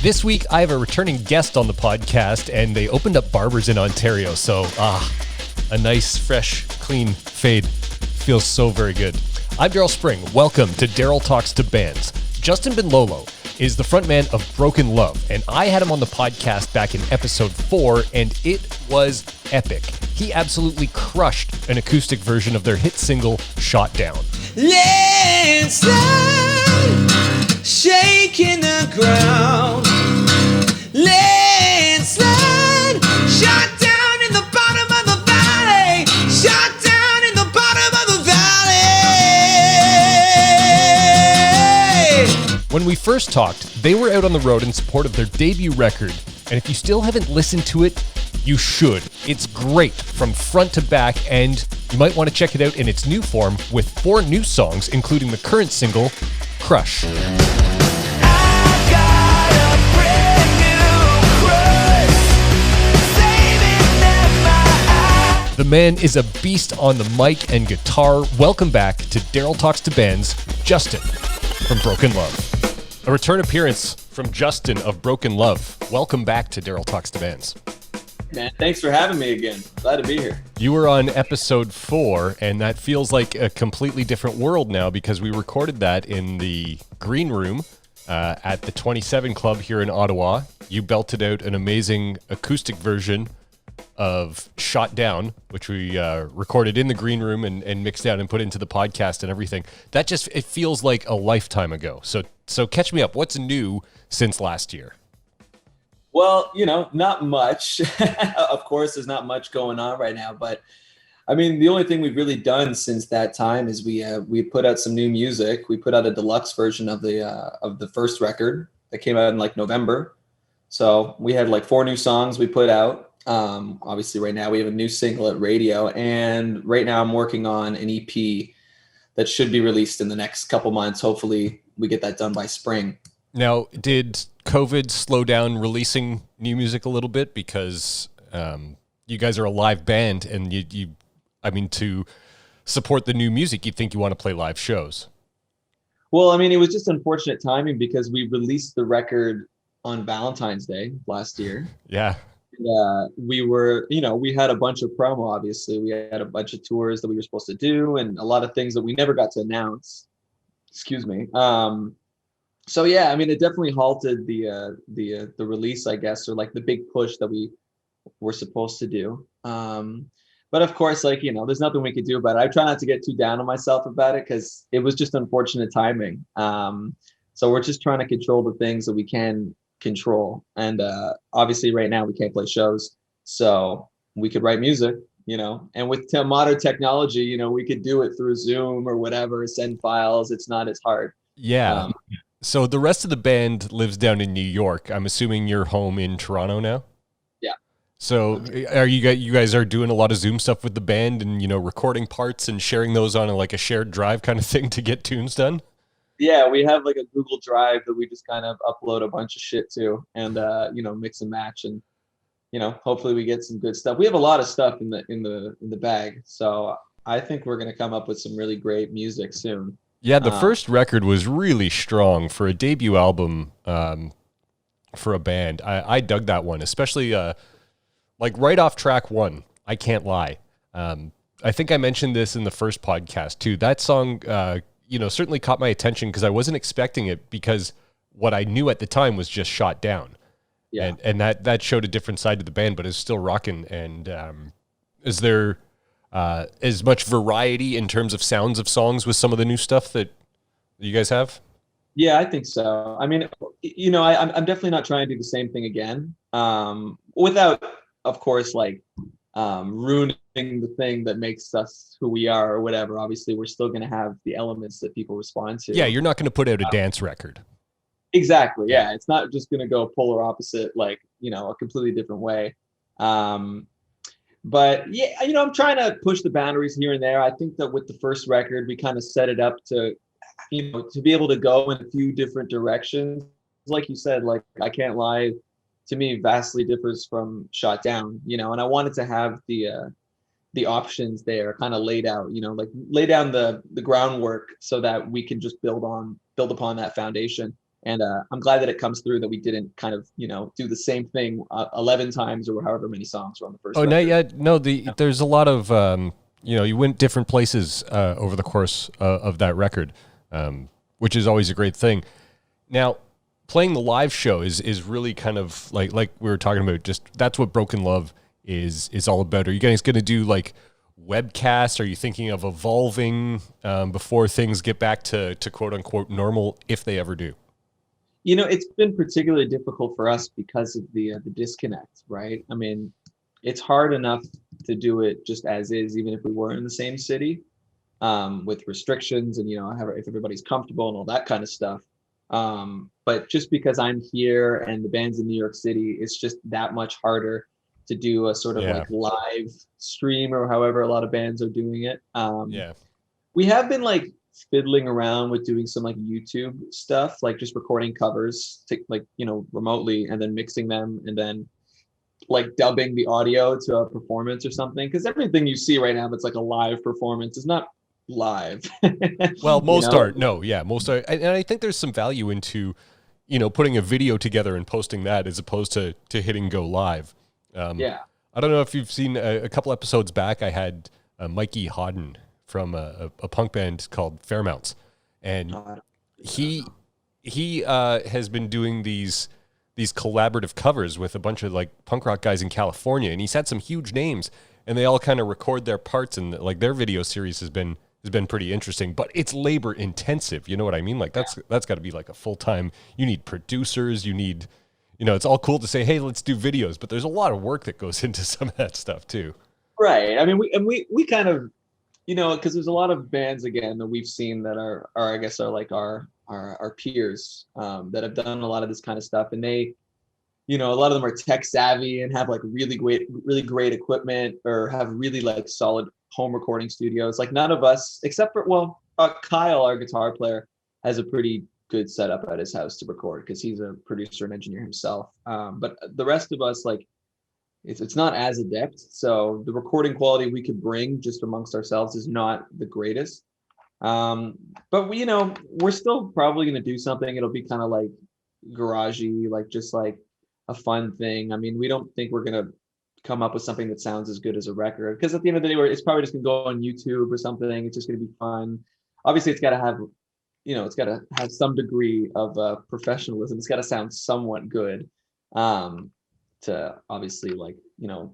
This week, I have a returning guest on the podcast, and they opened up barbers in Ontario, so a nice, fresh, clean fade feels so very good. I'm Daryl Spring. Welcome to Daryl Talks to Bands. Justin Benlolo is the frontman of Broken Love, and I had him on the podcast back in episode 4, and it was epic. He absolutely crushed an acoustic version of their hit single, Shot Down. Landslide, shaking the ground. Landslide, shot down in the bottom of the valley. Shot down in the bottom of the valley. When we first talked, they were out on the road in support of their debut record, and if you still haven't listened to it, you should. It's great from front to back, and you might want to check it out in its new form with 4 new songs, including the current single, Crush. The man is a beast on the mic and guitar. Welcome back to Daryl Talks to Bands, Justin from Broken Love. A return appearance from Justin of Broken Love. Welcome back to Daryl Talks to Bands. Man, thanks for having me again. Glad to be here. You were on episode 4, and that feels like a completely different world now because we recorded that in the green room at the 27 Club here in Ottawa. You belted out an amazing acoustic version of Shot Down, which we recorded in the green room and mixed down and put into the podcast and everything. That just, it feels like a lifetime ago. So catch me up. What's new since last year? Well, not much. Of course, there's not much going on right now, but I mean, the only thing we've really done since that time is we put out some new music. We put out a deluxe version of the first record that came out in like November. So we had like 4 new songs we put out. Obviously right now we have a new single at radio, and right now I'm working on an EP that should be released in the next couple months. Hopefully we get that done by spring. Now, did COVID slow down releasing new music a little bit? Because you guys are a live band, and to support the new music, you'd think you want to play live shows. Well, I mean, it was just unfortunate timing because we released the record on Valentine's Day last year. Yeah. We were, we had a bunch of promo, obviously. We had a bunch of tours that we were supposed to do and a lot of things that we never got to announce. Excuse me. So yeah, I mean, it definitely halted the release, I guess, or like the big push that we were supposed to do. But of course, like, there's nothing we could do about it. I try not to get too down on myself about it because it was just unfortunate timing. So we're just trying to control the things that we can control. And obviously right now we can't play shows, so we could write music, and with modern technology, we could do it through Zoom or whatever, send files. It's not as hard. Yeah. So the rest of the band lives down in New York. I'm assuming you're home in Toronto now? Yeah. So are you guys are doing a lot of Zoom stuff with the band and, recording parts and sharing those on a shared drive kind of thing to get tunes done? Yeah, we have like a Google Drive that we just kind of upload a bunch of shit to and, mix and match, and, hopefully we get some good stuff. We have a lot of stuff in the bag. So I think we're going to come up with some really great music soon. Yeah, the first record was really strong for a debut album for a band. I dug that one, especially right off track 1, I Cant Lie. I think I mentioned this in the first podcast too. That song, certainly caught my attention because I wasn't expecting it, because what I knew at the time was just Shot Down. Yeah. And that showed a different side to the band, but it's still rocking. And is there as much variety in terms of sounds of songs with some of the new stuff that you guys have? Yeah, I think so. I mean, I'm definitely not trying to do the same thing again, without, of course, ruining the thing that makes us who we are or whatever. Obviously, we're still going to have the elements that people respond to. Yeah, you're not going to put out a dance record. Exactly. Yeah, it's not just going to go polar opposite, a completely different way. But yeah, I'm trying to push the boundaries here and there. I think that with the first record, we kind of set it up to, to be able to go in a few different directions. Like you said, I Cant Lie, to me, vastly differs from Shot Down, and I wanted to have the the options there kind of laid out, you know, like lay down the groundwork so that we can just build upon that foundation. And I'm glad that it comes through that we didn't kind of, you know, do the same thing 11 times or however many songs were on the first Oh, no, record. yeah, no. There's a lot of you know, you went different places over the course of that record, which is always a great thing. Now, playing the live show is really kind of like we were talking about. Just that's what Broken Love is all about. Are you guys going to do like webcasts? Are you thinking of evolving before things get back to quote unquote normal, if they ever do? You know, it's been particularly difficult for us because of the disconnect, right? I mean, it's hard enough to do it just as is, even if we were in the same city, with restrictions and, you know, if everybody's comfortable and all that kind of stuff. But just because I'm here and the band's in New York City, it's just that much harder to do a sort of Yeah. like live stream or however a lot of bands are doing it. Yeah. We have been like fiddling around with doing some like YouTube stuff, like just recording covers to, like, you know, remotely and then mixing them and then like dubbing the audio to a performance or something. Because everything you see right now that's like a live performance is not live. Well, most You know? are. No, yeah, most are. And I think there's some value into, you know, putting a video together and posting that as opposed to hitting go live. Yeah. I don't know if you've seen a couple episodes back, I had Mikey Hodden from a punk band called Fairmounts. And he has been doing these collaborative covers with a bunch of like punk rock guys in California, and he's had some huge names, and they all kind of record their parts, and like their video series has been pretty interesting, but it's labor intensive. You know what I mean? Like that's got to be like a full time. You need producers. You need, you know, it's all cool to say, hey, let's do videos, but there's a lot of work that goes into some of that stuff too. Right. I mean, we kind of, you know, because there's a lot of bands again that we've seen that are I guess are like our peers that have done a lot of this kind of stuff, and they, you know, a lot of them are tech savvy and have like really great equipment or have really like solid home recording studios. Like none of us, except for Kyle, our guitar player, has a pretty good setup at his house to record because he's a producer and engineer himself. But the rest of us, like, it's not as adept. So the recording quality we could bring just amongst ourselves is not the greatest. But we, you know, we're still probably going to do something. It'll be kind of like garagey, like just like a fun thing. I mean, we don't think we're going to come up with something that sounds as good as a record, because at the end of the day, it's probably just going to go on YouTube or something. It's just going to be fun. Obviously, it's got to have, you know, it's got to have some degree of professionalism. It's got to sound somewhat good. To obviously, like, you know,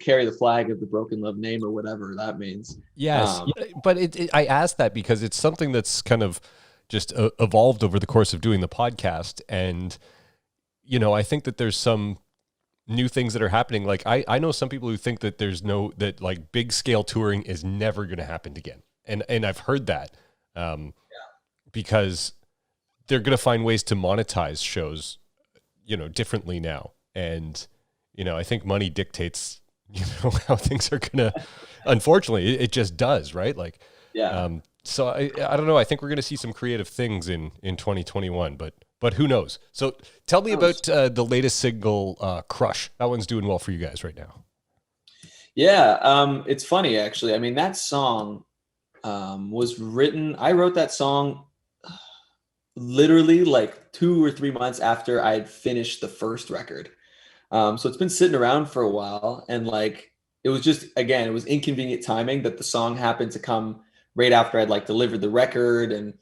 carry the flag of the Broken Love name or whatever that means. Yes, but I asked that because it's something that's kind of just evolved over the course of doing the podcast, and you know, I think that there's some new things that are happening. Like I know some people who think that that like big scale touring is never going to happen again, and I've heard that because they're going to find ways to monetize shows, you know, differently now. And, you know, I think money dictates, you know, how things are going to, unfortunately, it just does, right? Like, Yeah. So I don't know. I think we're going to see some creative things in 2021, but who knows? So tell me about the latest single, Crush. That one's doing well for you guys right now. Yeah. It's funny, actually. I mean, that song was written, I wrote that song literally like 2 or 3 months after I had finished the first record. So it's been sitting around for a while, and like it was just, again, it was inconvenient timing that the song happened to come right after I'd like delivered the record and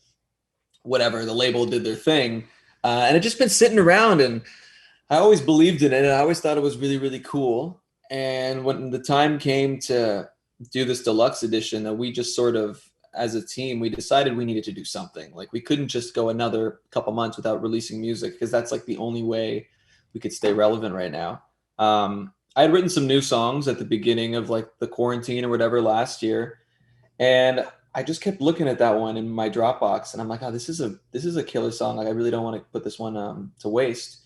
whatever, the label did their thing, and it just been sitting around, and I always believed in it, and I always thought it was really, really cool. And when the time came to do this deluxe edition, that we just sort of, as a team, we decided we needed to do something. Like we couldn't just go another couple months without releasing music, because that's like the only way we could stay relevant right now. I had written some new songs at the beginning of like the quarantine or whatever last year, and I just kept looking at that one in my Dropbox, and I'm like, oh, this is a killer song. Like I really don't want to put this one to waste.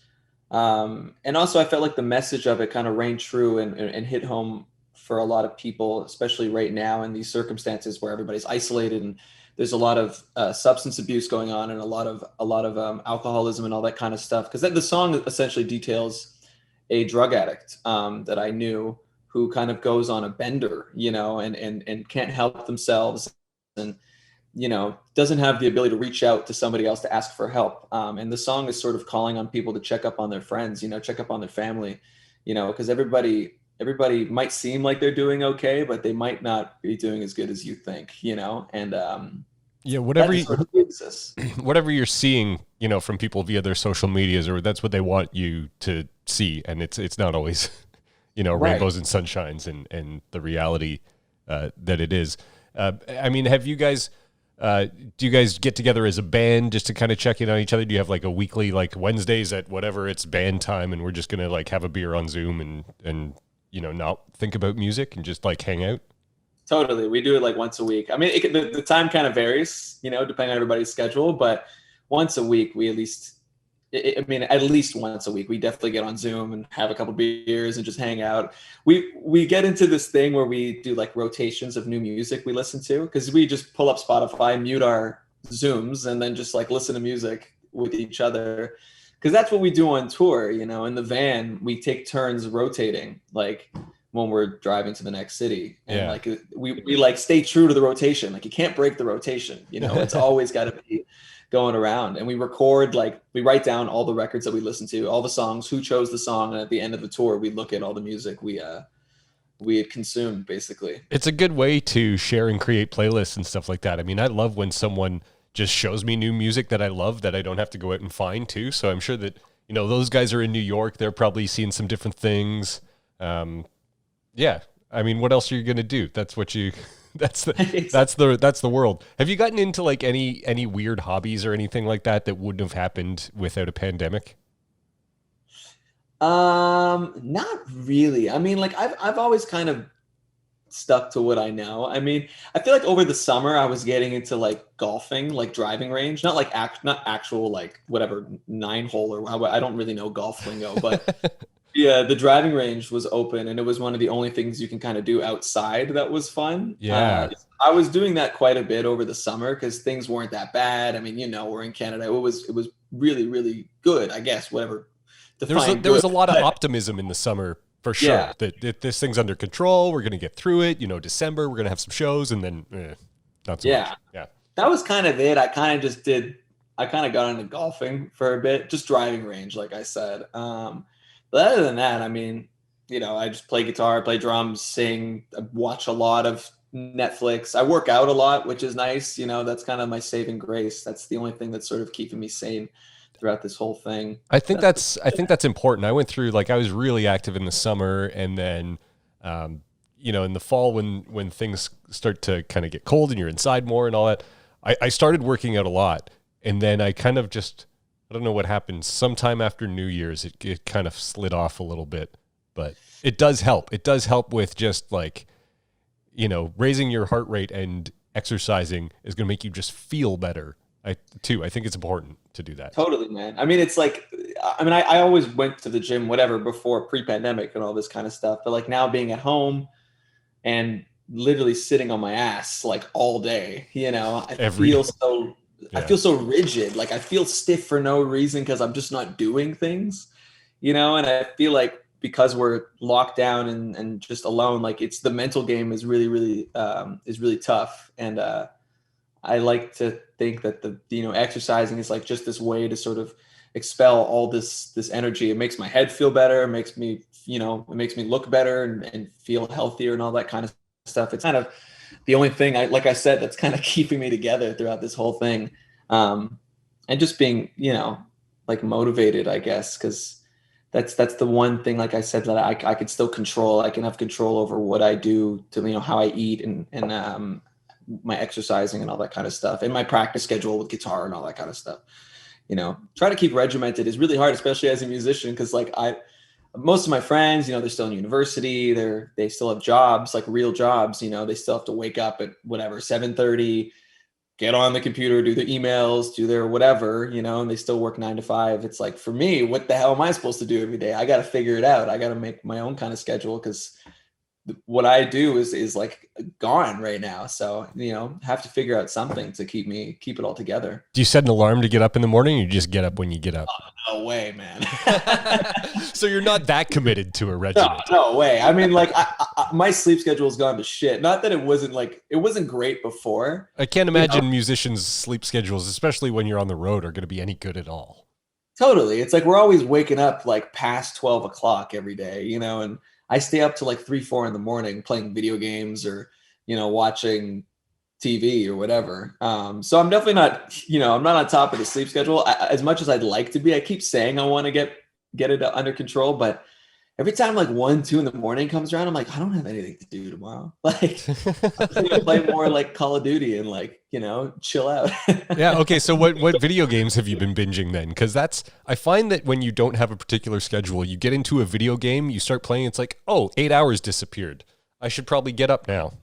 And also I felt like the message of it kind of rang true and hit home for a lot of people, especially right now in these circumstances where everybody's isolated and there's a lot of substance abuse going on and a lot of alcoholism and all that kind of stuff. Because the song essentially details a drug addict that I knew who kind of goes on a bender, you know, and can't help themselves, and you know, doesn't have the ability to reach out to somebody else to ask for help. And the song is sort of calling on people to check up on their friends, you know, check up on their family, you know, because everybody might seem like they're doing okay, but they might not be doing as good as you think, you know. And Yeah, that sort of exists. whatever you're seeing, you know, from people via their social medias, or that's what they want you to see, and it's not always, you know, Right. rainbows and sunshines and the reality that it is. I mean, have you guys? Do you guys get together as a band just to kind of check in on each other? Do you have like a weekly, like Wednesdays at whatever it's band time, and we're just gonna like have a beer on Zoom and you know not think about music and just like hang out? Totally. We do it like once a week. I mean, the time kind of varies, you know, depending on everybody's schedule, but once a week, we at least, I mean, at least once a week, we definitely get on Zoom and have a couple beers and just hang out. We get into this thing where we do like rotations of new music we listen to, because we just pull up Spotify, mute our Zooms, and then just like listen to music with each other. Because that's what we do on tour, you know. In the van, we take turns rotating, like when we're driving to the next city, and Yeah. like we like stay true to the rotation. Like you can't break the rotation, you know. It's always got to be going around. And we record, like we write down all the records that we listen to, all the songs, who chose the song, and at the end of the tour we look at all the music we had consumed, basically. It's a good way to share and create playlists and stuff like that. I mean, I love when someone just shows me new music that I love that I don't have to go out and find too. So I'm sure that, you know, those guys are in New York. They're probably seeing some different things. Yeah. I mean, what else are you going to do? That's what you, that's the world. Have you gotten into like any weird hobbies or anything like that that wouldn't have happened without a pandemic? Not really. I mean, like I've always kind of stuck to what I know. I mean, I feel like over the summer I was getting into like golfing, like driving range, not like not actual like whatever 9-hole or I don't really know golf lingo, but yeah, the driving range was open, and it was one of the only things you can kind of do outside that was fun. Yeah. I was doing that quite a bit over the summer because things weren't that bad. I mean, you know, we're in Canada. It was really, really good, I guess, whatever. There was a lot of optimism in the summer for sure. Yeah. That this thing's under control. We're going to get through it. You know, December, we're going to have some shows, and then not so much. Yeah. That was kind of it. I kind of got into golfing for a bit, just driving range, like I said. But other than that, I mean, you know, I just play guitar, play drums, sing, I watch a lot of Netflix. I work out a lot, which is nice. You know, that's kind of my saving grace. That's the only thing that's sort of keeping me sane throughout this whole thing. I think that's important. I went through, like, I was really active in the summer, and then you know, in the fall when things start to kind of get cold and you're inside more and all that, I started working out a lot, and then I kind of just, I don't know what happened. Sometime after New Year's, it kind of slid off a little bit, but it does help. It does help with just like, you know, raising your heart rate, and exercising is going to make you just feel better. I think it's important to do that. Totally, man. I mean, it's like, I mean, I always went to the gym, whatever, before pre-pandemic and all this kind of stuff. But like now being at home and literally sitting on my ass like all day, you know, I feel so rigid. Like I feel stiff for no reason because I'm just not doing things, you know. And I feel like because we're locked down and just alone, like it's the mental game is really, really tough. And I like to think that the, you know, exercising is like just this way to sort of expel all this energy. It makes my head feel better. It makes me, you know, it makes me look better and feel healthier and all that kind of stuff. It's kind of the only thing like I said, that's kind of keeping me together throughout this whole thing. And just being, you know, like motivated, I guess, because that's the one thing, like I said, that I could still control. I can have control over what I do to, you know, how I eat and my exercising and all that kind of stuff, and my practice schedule with guitar and all that kind of stuff. You know, try to keep regimented is really hard, especially as a musician, because like most of my friends, you know, they're still in university, they still have jobs, like real jobs, you know, they still have to wake up at whatever 7:30, get on the computer, do their emails, do their whatever, you know, and they still work 9 to 5. It's like, for me, what the hell am I supposed to do every day? I got to figure it out. I got to make my own kind of schedule, because what I do is like gone right now. So, have to figure out something to keep it all together. Do you set an alarm to get up in the morning, or you just get up when you get up? No way, man. So you're not that committed to a No, regiment. no way. I mean, like my sleep schedule has gone to shit. Not that it wasn't great before. I can't imagine musicians' sleep schedules, especially when you're on the road, are going to be any good at all. Totally. It's like we're always waking up like past 12 o'clock every day, and I stay up to like 3, 4 in the morning playing video games or, watching TV or whatever. So I'm definitely not, I'm not on top of the sleep schedule as much as I'd like to be. I keep saying I want to get it under control, but every time like 1, 2 in the morning comes around, I'm like, I don't have anything to do tomorrow. Like I'm gonna play more like Call of Duty and like, chill out. Yeah. Okay. So what video games have you been binging then? Because I find that when you don't have a particular schedule, you get into a video game, you start playing, it's like, oh, 8 hours disappeared. I should probably get up now.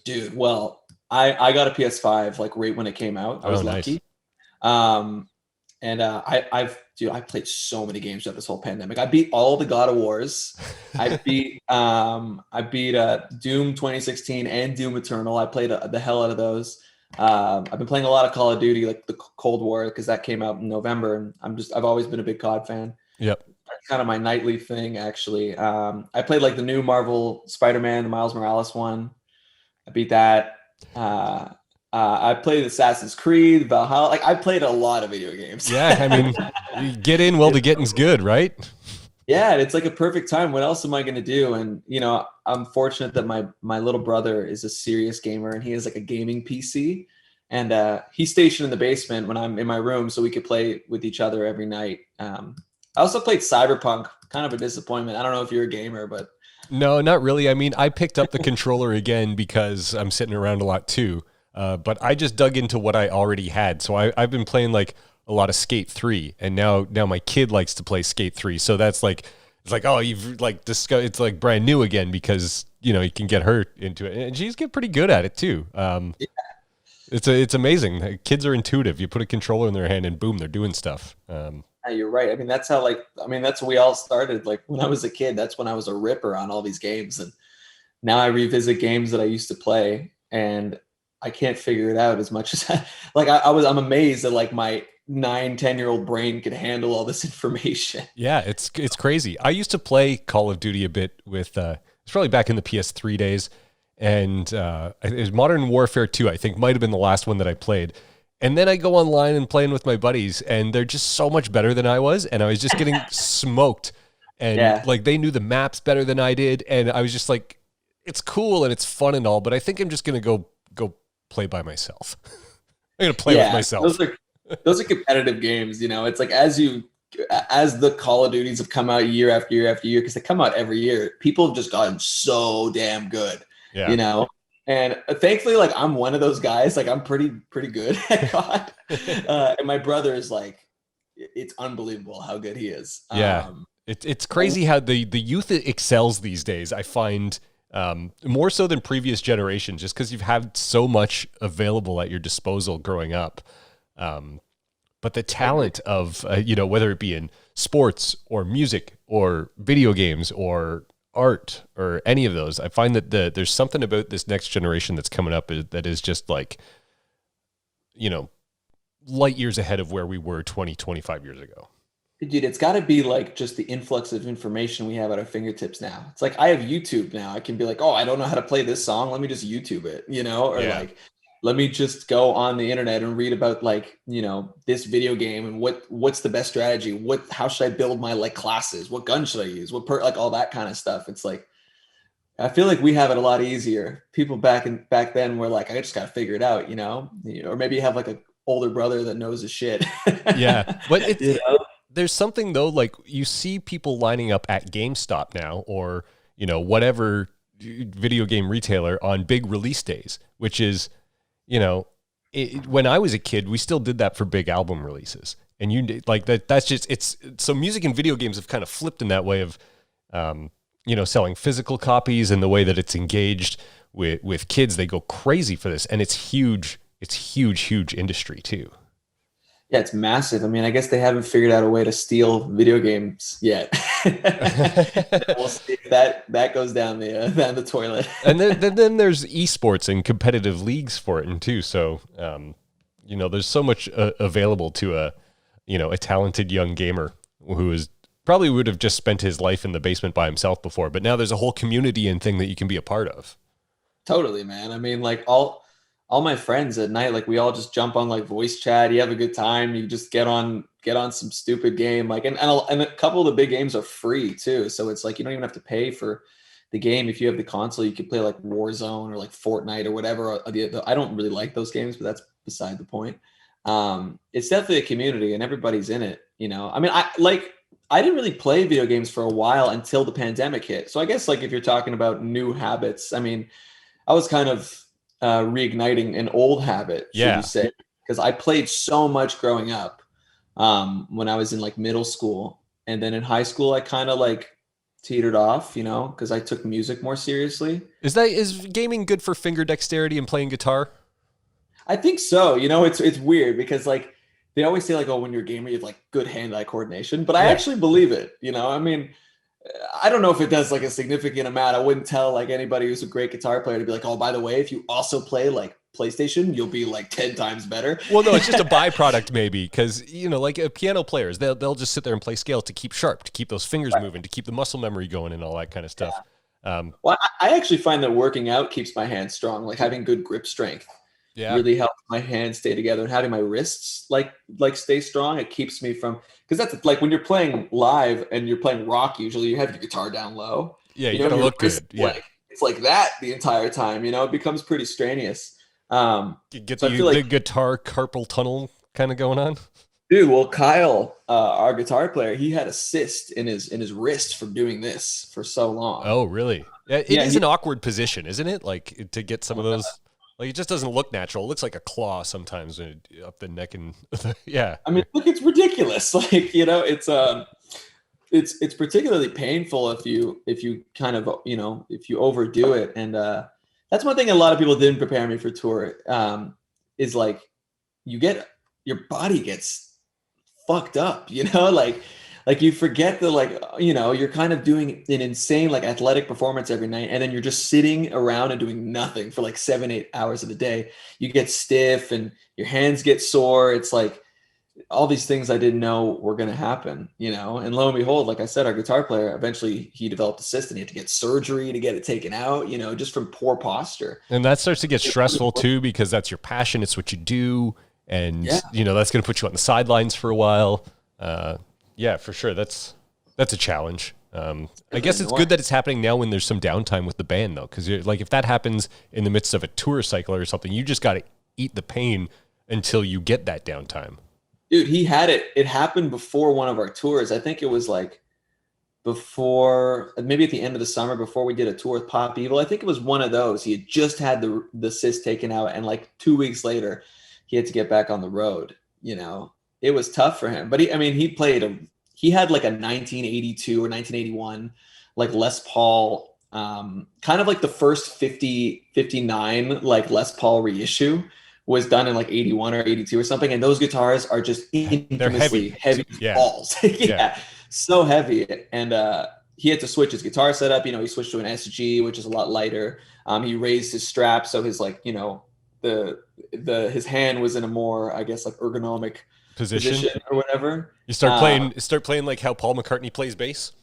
Dude, well, I got a PS5 like right when it came out. I was lucky. And I played so many games throughout this whole pandemic. I beat all the God of Wars. I beat Doom 2016 and Doom Eternal. I played the hell out of those. I've been playing a lot of Call of Duty, like the Cold War, because that came out in November, and I've always been a big COD fan. Yep. That's kind of my nightly thing, actually. I played like the new Marvel Spider-Man, the Miles Morales one. I beat that. I played Assassin's Creed, Valhalla. Like I played a lot of video games. Yeah, I mean, you get in while the getting's good, right? Yeah, it's like a perfect time. What else am I going to do? And I'm fortunate that my little brother is a serious gamer, and he has like a gaming PC, and he's stationed in the basement when I'm in my room, so we could play with each other every night. I also played Cyberpunk. Kind of a disappointment. I don't know if you're a gamer, but no, not really. I mean, I picked up the controller again because I'm sitting around a lot too. But I just dug into what I already had. So I've been playing like a lot of Skate 3, and now my kid likes to play Skate 3. So that's like, it's like, oh, you've like discovered, it's like brand new again because, you can get her into it, and she's getting pretty good at it too. Yeah. It's amazing. Kids are intuitive. You put a controller in their hand and boom, they're doing stuff. You're right. I mean, that's how that's we all started. Like when I was a kid, that's when I was a ripper on all these games. And now I revisit games that I used to play, and I can't figure it out as much as I'm amazed that like my 9, 10-year-old brain could handle all this information. Yeah, it's crazy. I used to play Call of Duty a bit with, it's probably back in the PS3 days, and it was Modern Warfare 2, I think might have been the last one that I played. And then I go online and playing with my buddies, and they're just so much better than I was, and I was just getting smoked. And like they knew the maps better than I did, and I was just like, it's cool and it's fun and all, but I think I'm just gonna go play by myself. I'm gonna play with myself. Those are competitive games, It's like as the Call of Duties have come out year after year after year, because they come out every year, people have just gotten so damn good. Yeah. And thankfully, like I'm one of those guys. Like I'm pretty good at COD, and my brother is like, it's unbelievable how good he is. Yeah, it's crazy how the youth excels these days. I find more so than previous generations, just because you've had so much available at your disposal growing up. But the talent of whether it be in sports or music or video games or art or any of those, I find that there's something about this next generation that's coming up that is just like, light years ahead of where we were 20, 25 years ago. Dude, it's got to be like just the influx of information we have at our fingertips now. It's like I have YouTube now. I can be like, oh, I don't know how to play this song. Let me just YouTube it, or like, let me just go on the internet and read about like, this video game and what's the best strategy? How should I build my like classes? What gun should I use? Like all that kind of stuff. It's like, I feel like we have it a lot easier. People back then were like, I just got to figure it out, or maybe you have like an older brother that knows his shit. Yeah. But there's something though, like you see people lining up at GameStop now or, whatever video game retailer on big release days, which is, when I was a kid, we still did that for big album releases. And you like that, that's just, so music and video games have kind of flipped in that way of, selling physical copies, and the way that it's engaged with kids. They go crazy for this, and it's huge. It's huge industry too. Yeah, it's massive. I mean, I guess they haven't figured out a way to steal video games yet. We'll see if that goes down the toilet. And then there's esports and competitive leagues for it too. So, there's so much available to a talented young gamer who is probably would have just spent his life in the basement by himself before, but now there's a whole community and thing that you can be a part of. Totally, man. I mean, like all my friends at night, like we all just jump on like voice chat. You have a good time. You just get on some stupid game. Like, and a couple of the big games are free too. So it's like, you don't even have to pay for the game. If you have the console, you can play like Warzone or like Fortnite or whatever. I don't really like those games, but that's beside the point. It's definitely a community and everybody's in it. I mean, I didn't really play video games for a while until the pandemic hit. So I guess like if you're talking about new habits, I mean, I was kind of reigniting an old habit, should you say, because I played so much growing up when I was in like middle school. And then in high school, I kind of like teetered off, because I took music more seriously. Is gaming good for finger dexterity and playing guitar? I think so. It's weird because like they always say like, oh, when you're a gamer, you have like good hand-eye coordination, but I actually believe it. I mean, I don't know if it does like a significant amount. I wouldn't tell like anybody who's a great guitar player to be like, oh, by the way, if you also play like PlayStation, you'll be like 10 times better. Well, no, it's just a byproduct maybe because, like piano players, they'll just sit there and play scales to keep sharp, to keep those fingers moving, to keep the muscle memory going and all that kind of stuff. Yeah. Well, I actually find that working out keeps my hands strong, like having good grip strength. Really helps my hands stay together, and having my wrists like stay strong. It keeps me from, because that's like when you're playing live and you're playing rock, usually you have your guitar down low. Yeah, you gotta look good. Yeah, it's like that the entire time. It becomes pretty strenuous. You get the guitar carpal tunnel kind of going on. Dude, well, Kyle, our guitar player, he had a cyst in his wrist from doing this for so long. Oh, really? It is an awkward position, isn't it? Like to get some of those. Like it just doesn't look natural. It looks like a claw sometimes up the neck and yeah. I mean, look, it's ridiculous. Like it's particularly painful if you kind of if you overdo it. And that's one thing a lot of people didn't prepare me for tour. Is like your body gets fucked up. Like you forget that you're kind of doing an insane like athletic performance every night, and then you're just sitting around and doing nothing for like 7-8 hours of the day. You get stiff and your hands get sore. It's like all these things I didn't know were going to happen, and lo and behold, like I said, our guitar player, eventually he developed a cyst and he had to get surgery to get it taken out, just from poor posture. And that starts to get stressful too, because that's your passion. It's what you do. And that's going to put you on the sidelines for a while. Yeah, for sure. That's a challenge. I guess it's good that it's happening now when there's some downtime with the band, though, because like if that happens in the midst of a tour cycle or something, you just got to eat the pain until you get that downtime. Dude, he had it. It happened before one of our tours. I think it was like before, maybe at the end of the summer, before we did a tour with Pop Evil. I think it was one of those. He had just had the cyst taken out, and like 2 weeks later, he had to get back on the road. It was tough for him, but he had like a 1982 or 1981, like Les Paul, kind of like the first 59, like Les Paul reissue was done in like 81 or 82 or something. And those guitars are just infamously heavy balls. So heavy. And, he had to switch his guitar setup. He switched to an SG, which is a lot lighter. He raised his strap. So his like, his hand was in a more, I guess, like ergonomic position or whatever. You start playing like how Paul McCartney plays bass.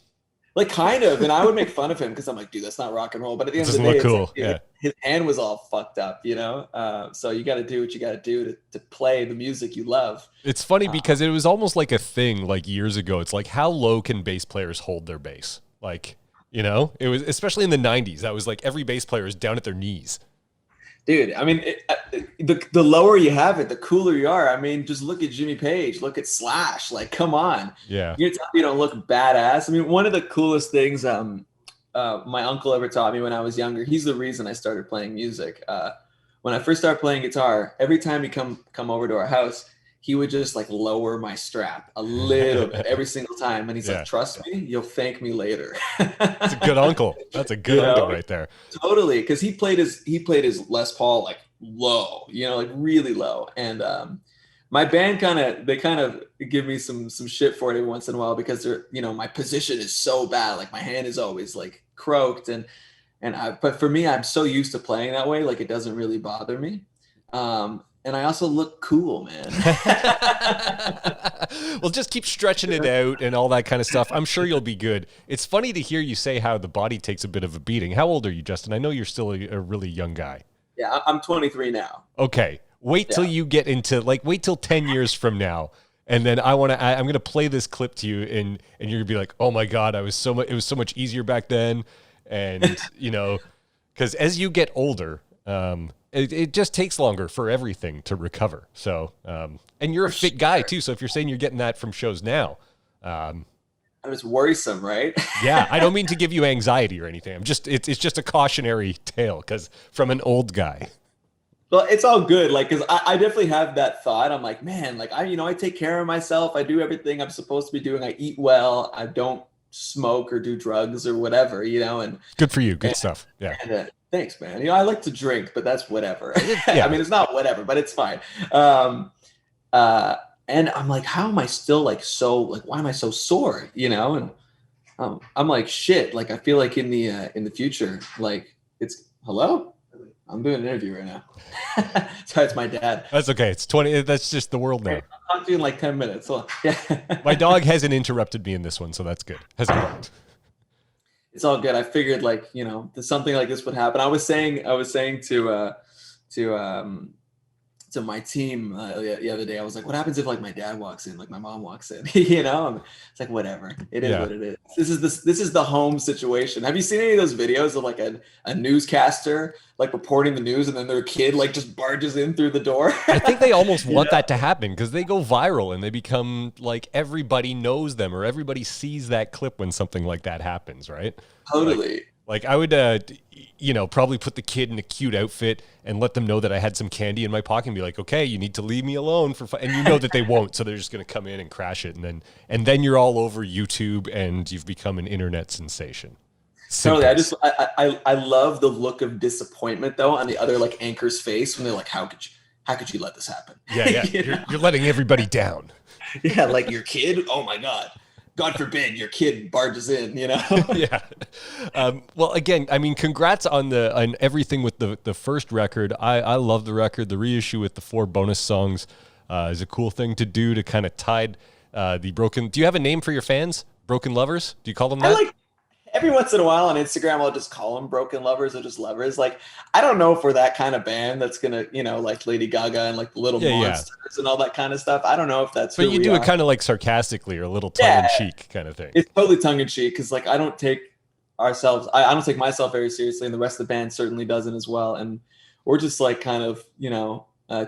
Like kind of, and I would make fun of him because I'm like, dude, that's not rock and roll. But at the end of the day, cool. His hand was all fucked up, So you got to do what you got to do to play the music you love. It's funny because it was almost like a thing like years ago. It's like, how low can bass players hold their bass? Like, it was especially in the 90s. That was like every bass player is down at their knees. Dude, I mean, the lower you have it, the cooler you are. I mean, just look at Jimmy Page, look at Slash. Like, come on. Yeah. You're telling me you don't look badass. I mean, one of the coolest things my uncle ever taught me when I was younger, he's the reason I started playing music. When I first started playing guitar, every time he come over to our house, he would just like lower my strap a little bit every single time. And he's like, trust me, you'll thank me later. That's a good uncle. That's a good uncle right there. Totally. Cause he played his Les Paul like low, like really low. And my band kind of give me some shit for it every once in a while because they're, you know, my position is so bad. Like my hand is always like croaked but for me, I'm so used to playing that way. Like it doesn't really bother me. And I also look cool, man. Well, just keep stretching it out and all that kind of stuff. I'm sure you'll be good. It's funny to hear you say how the body takes a bit of a beating. How old are you, Justin? I know you're still a really young guy. Yeah, I'm 23 now. Okay. Wait till you get into wait till 10 years from now. And then I'm going to play this clip to you and you're going to be like, "Oh my God, it was so much easier back then." And, you know, cuz as you get older, it just takes longer for everything to recover. So, and you're a fit guy too. So if you're saying you're getting that from shows now, it's worrisome, right? yeah, I don't mean to give you anxiety or anything. It's just a cautionary tale because from an old guy. Well, it's all good. Like, cause I definitely have that thought. I'm like, man, like I take care of myself. I do everything I'm supposed to be doing. I eat well. I don't smoke or do drugs or whatever, you know, and good for you. Good stuff. Yeah. And, thanks, man. You know, I like to drink, but that's whatever. Yeah. I mean, it's not whatever, but it's fine. And I'm like, how am I still why am I so sore? You know? And I'm like, shit. Like, I feel like in the future, like hello? I'm doing an interview right now. Sorry, it's my dad. That's okay. It's 20. That's just the world now. I'm doing like 10 minutes. So, yeah. My dog hasn't interrupted me in this one, so that's good. Hasn't worked. It's all good. I figured something like this would happen. I was saying to my team the other day, I was like, what happens if my dad walks in, my mom walks in, you know? It's like, whatever. It is what it is. This is the home situation. Have you seen any of those videos of a newscaster reporting the news and then their kid just barges in through the door? I think they almost want that to happen because they go viral and they become everybody knows them or everybody sees that clip when something like that happens, right? Totally. I would, probably put the kid in a cute outfit and let them know that I had some candy in my pocket and be like, okay, you need to leave me alone and you know that they won't. So they're just going to come in and crash it. And then you're all over YouTube and you've become an internet sensation. Totally. I love the look of disappointment though on the other anchor's face when they're like, how could you let this happen? Yeah. You're letting everybody down. Yeah. Your kid. Oh my God. God forbid your kid barges in, you know? Yeah. Well, again, I mean, congrats on everything with the first record. I love the record. The reissue with the 4 bonus songs is a cool thing to do to kind of tide the broken. Do you have a name for your fans? Broken lovers? Do you call them that? Every once in a while on Instagram, I'll just call them broken lovers or just lovers. I don't know if we're that kind of band that's going to, like Lady Gaga and the Little Monsters and all that kind of stuff. I don't know if that's But you do it kind of sarcastically or a little tongue-in-cheek kind of thing. It's totally tongue-in-cheek because I don't take I don't take myself very seriously and the rest of the band certainly doesn't as well. And we're just kind of,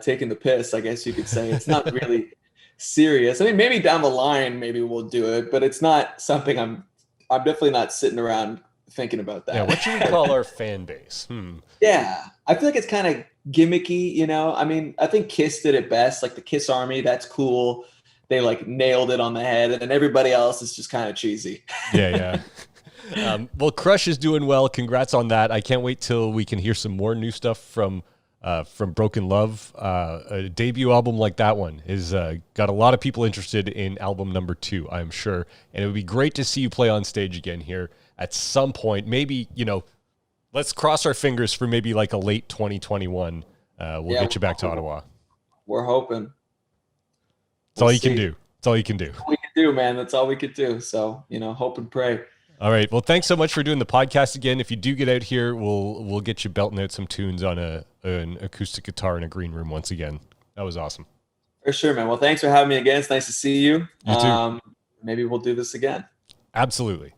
taking the piss, I guess you could say. It's not really serious. I mean, maybe down the line, maybe we'll do it, but it's not something I'm definitely not sitting around thinking about that. Yeah, what should we call our fan base? Yeah, I feel like it's kind of gimmicky, I mean, I think Kiss did it best. The Kiss Army, that's cool. They nailed it on the head, and then everybody else is just kind of cheesy. Yeah. Well, Crush is doing well. Congrats on that. I can't wait till we can hear some more new stuff from Broken Love. A debut album like that one is got a lot of people interested in album number 2, I'm sure. And it would be great to see you play on stage again here at some point. Maybe, let's cross our fingers for maybe a late 2021. We'll get you back to Ottawa. We're hoping. That's all you can do. That's all you can do. We can do, man. That's all we could do. So, hope and pray. All right. Well, thanks so much for doing the podcast again. If you do get out here, we'll get you belting out some tunes on an acoustic guitar in a green room once again. That was awesome. For sure, man. Well, thanks for having me again. It's nice to see you. You too. Maybe we'll do this again. Absolutely.